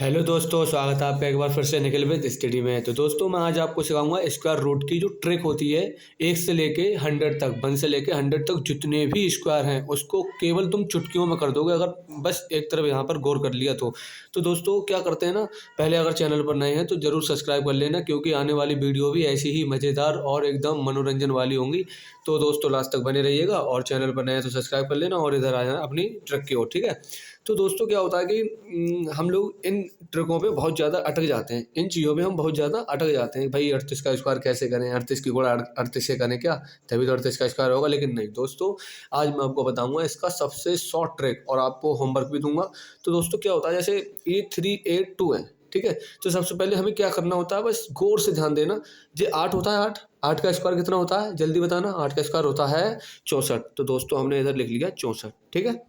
Hello दोस्तों, स्वागत है आपका एक बार फिर से निखिल विद स्टडी में। तो दोस्तों मैं आज आपको सिखाऊंगा स्क्वायर रूट की जो ट्रिक होती है। 1 से लेके 100 तक, 1 से लेके 100 तक जितने भी स्क्वायर हैं उसको केवल तुम चुटकियों में कर दोगे, अगर बस एक तरफ यहाँ पर गौर कर लिया तो दोस्तों क्या करते हैं ना, पहले अगर चैनल पर नए हैं तो ज़रूर सब्सक्राइब कर लेना, क्योंकि आने वाली वीडियो भी ऐसी ही मज़ेदार और एकदम मनोरंजन वाली होंगी। तो दोस्तों लास्ट तक बने रहिएगा, और चैनल पर नए हैं तो सब्सक्राइब कर लेना और इधर आ जाना अपनी ट्रिक की ओर, ठीक है। तो दोस्तों क्या होता है कि हम लोग इन ट्रिकों पे बहुत ज़्यादा अटक जाते हैं, इन चीज़ों में हम बहुत ज़्यादा अटक जाते हैं। भाई 38 का स्क्वायर कैसे करें, 38 की गुणा 38 से करें क्या, तभी तो 38 का स्क्वायर होगा। लेकिन नहीं दोस्तों, आज मैं आपको बताऊंगा इसका सबसे शॉर्ट ट्रिक, और आपको होमवर्क भी दूंगा। तो दोस्तों क्या होता है, जैसे ये 382 है, ठीक है। तो सबसे पहले हमें क्या करना होता है, बस गौर से ध्यान देना। ये 8 होता है, 8 8 का स्क्वायर कितना होता है, जल्दी बताना। 8 का स्क्वायर होता है 64। तो दोस्तों हमने इधर लिख लिया 64, ठीक है।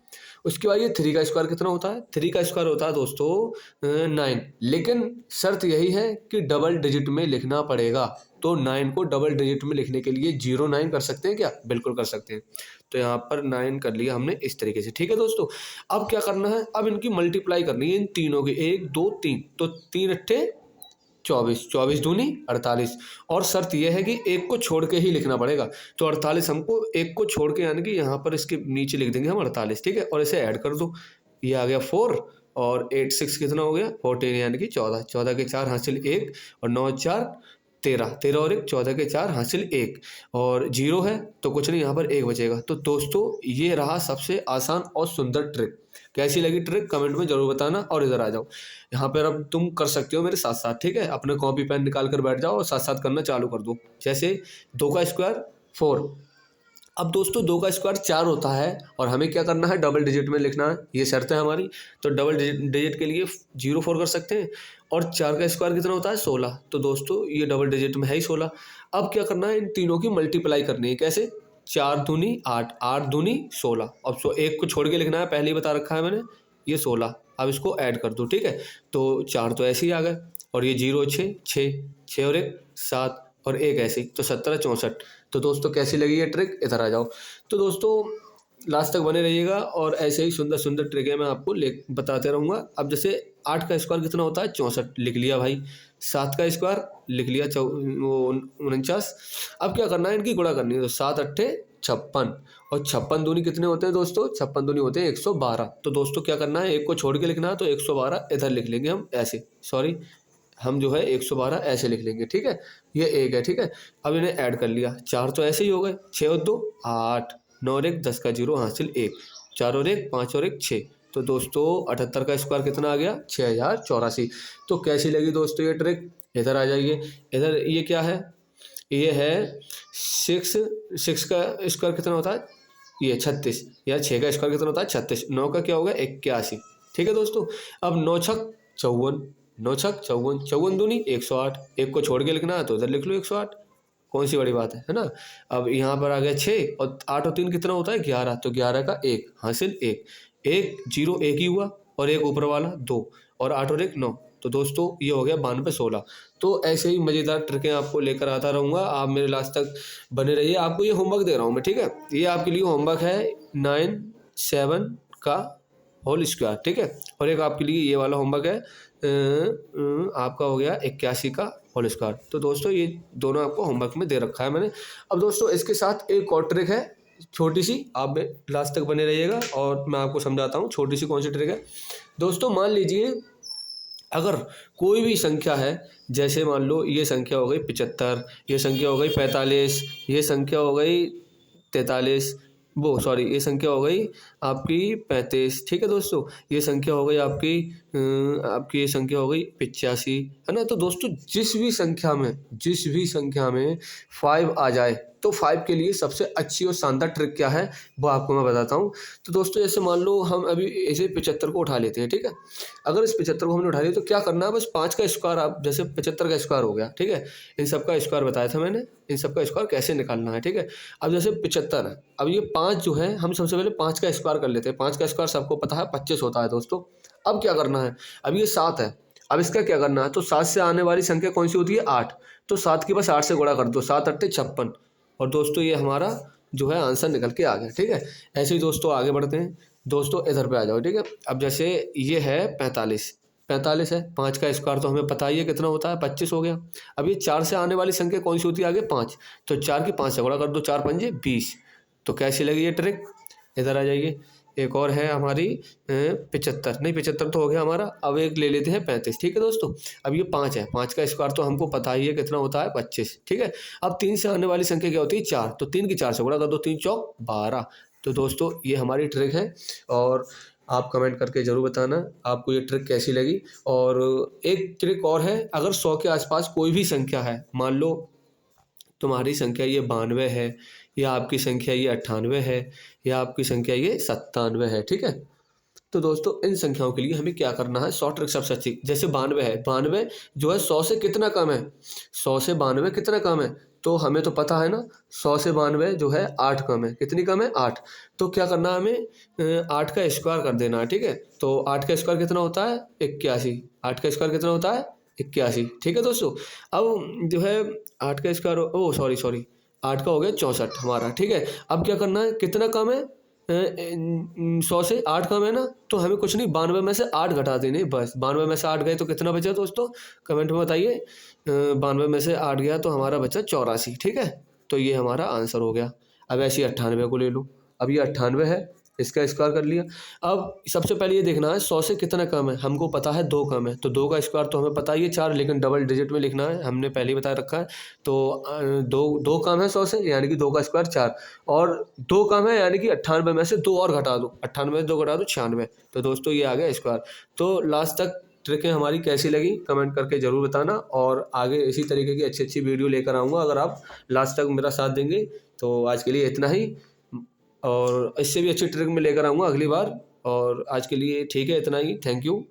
उसके बाद ये 3 का स्क्वायर कितना होता है, 3 का स्क्वायर होता है दोस्तों 9। लेकिन शर्त यही है कि डबल डिजिट में लिखना पड़ेगा। तो 9 को डबल डिजिट में लिखने के लिए 09 कर सकते हैं क्या, बिल्कुल कर सकते हैं। तो यहाँ पर 9 कर लिया हमने इस तरीके से, ठीक है दोस्तों। अब क्या करना है, अब इनकी मल्टीप्लाई करनी है, इन तीनों की, 1 2 3। तो 3 अट्ठे 24, 24 दूनी 48। और शर्त यह है कि एक को छोड़ के ही लिखना पड़ेगा। तो 48 हमको एक को छोड़ के, यानी कि यहाँ पर इसके नीचे लिख देंगे हम 48, ठीक है। और इसे ऐड कर दो, ये आ गया 4 और 8 6 कितना हो गया 14, यानी कि 14। 14 के 4 हासिल 1 और 9 4 13, 13 और 1 14 के 4 हासिल 1 और 0 है तो कुछ नहीं, यहाँ पर 1 बचेगा। तो दोस्तों ये रहा सबसे आसान और सुंदर ट्रिक। कैसी लगी ट्रिक कमेंट में जरूर बताना। और इधर आ जाओ, यहाँ पर अब तुम कर सकते हो मेरे साथ साथ, ठीक है। अपने कॉपी पेन निकाल कर बैठ जाओ और साथ साथ करना चालू कर दो। जैसे 2 का स्क्वायर 4। अब दोस्तों 2 का स्क्वायर 4 होता है, और हमें क्या करना है, डबल डिजिट में लिखना है, ये शर्त है हमारी। तो डबल डिजिट के लिए 04 कर सकते हैं। और 4 का स्क्वायर कितना होता है 16। तो दोस्तों ये डबल डिजिट में है ही 16। अब क्या करना है, इन तीनों की मल्टीप्लाई करनी है। कैसे, 4 दूनी 8, 8 दूनी 16। अब एक को छोड़ के लिखना है, पहले ही बता रखा है मैंने, ये 16। अब इसको ऐड कर दो, ठीक है। तो 4 तो ऐसे ही आ गए, और ये 0 6 6 6 और 1 7 और 1 ऐसे ही, तो 17 64। तो दोस्तों कैसी लगी ये ट्रिक, इधर आ जाओ। तो दोस्तों लास्ट तक बने रहिएगा, और ऐसे ही सुंदर सुंदर ट्रिकें मैं आपको बताते रहूँगा। अब जैसे 8 का स्क्वायर कितना होता है 64, लिख लिया भाई। 7 का स्क्वायर लिख लिया 49। अब क्या करना है, इनकी गुणा करनी है। तो 7 अट्ठे 56, और 56 दूनी कितने होते हैं दोस्तों, 56 दूनी होते हैं 112। तो दोस्तों क्या करना है, एक को छोड़ के लिखना है, तो 112 इधर लिख लेंगे हम ऐसे, सॉरी हम जो है 112 ऐसे लिख लेंगे, ठीक है। ये 1 है, ठीक है। अब इन्हें ऐड कर लिया, 4 तो ऐसे ही हो गए, 6 और 2 8, 9 और 1 10 का 0 हासिल 1, 4 और 1 5 और 1 6। तो दोस्तों 78 का स्क्वायर कितना आ गया 6084। तो कैसी लगी दोस्तों ये ट्रिक, इधर आ जाइए। इधर ये क्या है, ये है 6 का स्क्वायर कितना होता है, ये 36। या 6 का स्क्वायर कितना होता है 36। 9 का क्या होगा 81, ठीक है दोस्तों। अब 9 छक 54, 9 छक 54, 54 दूनी 108। एक को छोड़ के लिखना है तो इधर लिख लो 108, कौन सी बड़ी बात है ना। अब यहाँ पर आ गया 6 और 8 और 3 कितना होता है 11। तो 11 का 1 हासिल 1, 1 0 1 ही हुआ, और एक ऊपर वाला 2, और 8 और 1 9। तो दोस्तों ये हो गया 92 16। तो ऐसे ही मज़ेदार ट्रिकें आपको लेकर आता रहूँगा, आप मेरे लास्ट तक बने रहिए। आपको ये होमवर्क दे रहा हूँ मैं, ठीक है। ये आपके लिए होमवर्क है 9 7 का होल स्क्वायर, ठीक है। और एक आपके लिए ये वाला होमवर्क है आपका हो गया 81 का होल स्क्वायर। तो दोस्तों ये दोनों आपको होमवर्क में दे रखा है मैंने। अब दोस्तों इसके साथ एक और ट्रिक है छोटी सी, आप लास्ट तक बने रहिएगा और मैं आपको समझाता हूँ छोटी सी कौन सी ट्रिक है। दोस्तों मान लीजिए अगर कोई भी संख्या है, जैसे मान लो ये संख्या हो गई 75, ये संख्या हो गई 45, ये संख्या हो गई 43, वो सॉरी ये संख्या हो गई आपकी 35, ठीक है दोस्तों। ये संख्या हो गई आपकी ये संख्या हो गई 85, है ना। तो दोस्तों जिस भी संख्या में 5 आ जाए, तो 5 के लिए सबसे अच्छी और शानदार ट्रिक क्या है वो आपको मैं बताता हूँ। तो दोस्तों जैसे मान लो हम अभी ऐसे 75 को उठा लेते हैं, ठीक है। अगर इस 75 को हमने उठा लिया तो क्या करना है, बस 5 का स्क्वायर, आप जैसे 75 का स्क्वायर हो गया, ठीक है। इन सब का स्क्वायर बताया था मैंने, इन सब का स्क्वायर कैसे निकालना है, ठीक है। अब जैसे 75 है, अब ये 5 जो है हम सबसे पहले 5 का स्क्वायर कर लेते हैं। 5 का स्क्वायर सबको पता है 25 होता है दोस्तों। अब क्या करना है, अब ये 7 है, अब इसका क्या करना है, तो 7 से आने वाली संख्या कौन सी होती है 8। तो 7 की बस 8 से गुणा कर दो, 7 अट्ठे 56। और दोस्तों ये हमारा जो है आंसर निकल के आ गया, ठीक है। ऐसे ही दोस्तों आगे बढ़ते हैं। दोस्तों इधर पे आ जाओ, ठीक है। अब जैसे ये है 45, 45 है। 5 का स्क्वायर तो हमें पता ही है कितना होता है, 25 हो गया। अब ये 4 से आने वाली संख्या कौन सी होती है आगे, 5, तो 4 की 5 से गुणा कर दो, 4 पंजे 20। तो कैसी लगी ये ट्रिक, इधर आ जाइए। एक और है हमारी 75, नहीं 75 तो हो गया हमारा, अब एक ले लेते हैं 35। ठीक है दोस्तों, अब ये 5 है, 5 का स्क्वायर तो हमको पता ही है कितना होता है, 25। ठीक है, अब 3 से आने वाली संख्या क्या होती है, 4, तो 3 की 4 से गुणा कर दो, 3 चौक 12। तो दोस्तों ये हमारी ट्रिक है, और आप कमेंट करके ज़रूर बताना आपको ये ट्रिक कैसी लगी। और एक ट्रिक और है, अगर 100 के आसपास कोई भी संख्या है, मान लो तुम्हारी संख्या ये 92 है, या आपकी संख्या ये 98 है, या आपकी संख्या ये 97 है, ठीक है, तो दोस्तों इन संख्याओं के लिए हमें क्या करना है, 100 ट्रिक सबसे अच्छी। जैसे 92 है, 92 जो है 100 से कितना कम है, 100 से 92 कितना कम है, तो हमें तो पता है ना, 100 से 92 जो है 8 कम है, कितनी कम है, 8। तो क्या करना है हमें, 8 का स्क्वायर कर देना है, ठीक है। तो 8 का स्क्वायर कितना होता है, 81। 8 का स्क्वायर कितना होता है, 81। ठीक है दोस्तों, अब जो है 8 का स्क्वायर, ओ सॉरी 8 का हो गया 64 हमारा, ठीक है। अब क्या करना है, कितना कम है, 100 से 8 कम है ना, तो हमें कुछ नहीं, 92 में से 8 घटा देने बस। 92 में से 8 गए तो कितना बचा दोस्तों, कमेंट में बताइए। 92 में से 8 गया तो हमारा बचा 84। ठीक है, तो ये हमारा आंसर हो गया। अब ऐसे 98 को ले लो, अब ये 98 है, इसका स्क्वायर कर लिया। अब सबसे पहले ये देखना है 100 से कितना कम है, हमको पता है 2 कम है, तो 2 का स्क्वायर तो हमें पता ही है 4, लेकिन डबल डिजिट में लिखना है, हमने पहले ही बता रखा है। तो 2 कम है 100 से, यानी कि 2 का स्क्वायर 4, और 2 कम है यानी कि 98 में से 2 और घटा दो, 98 में से 2 घटा दो 96। तो दोस्तों ये आ गया स्क्वायर। तो लास्ट तक ट्रिकें हमारी कैसी लगी कमेंट करके ज़रूर बताना, और आगे इसी तरीके की अच्छी अच्छी वीडियो लेकर आऊँगा अगर आप लास्ट तक मेरा साथ देंगे। तो आज के लिए इतना ही, और इससे भी अच्छी ट्रिक में लेकर आऊँगा अगली बार, और आज के लिए ठीक है, इतना ही, थैंक यू।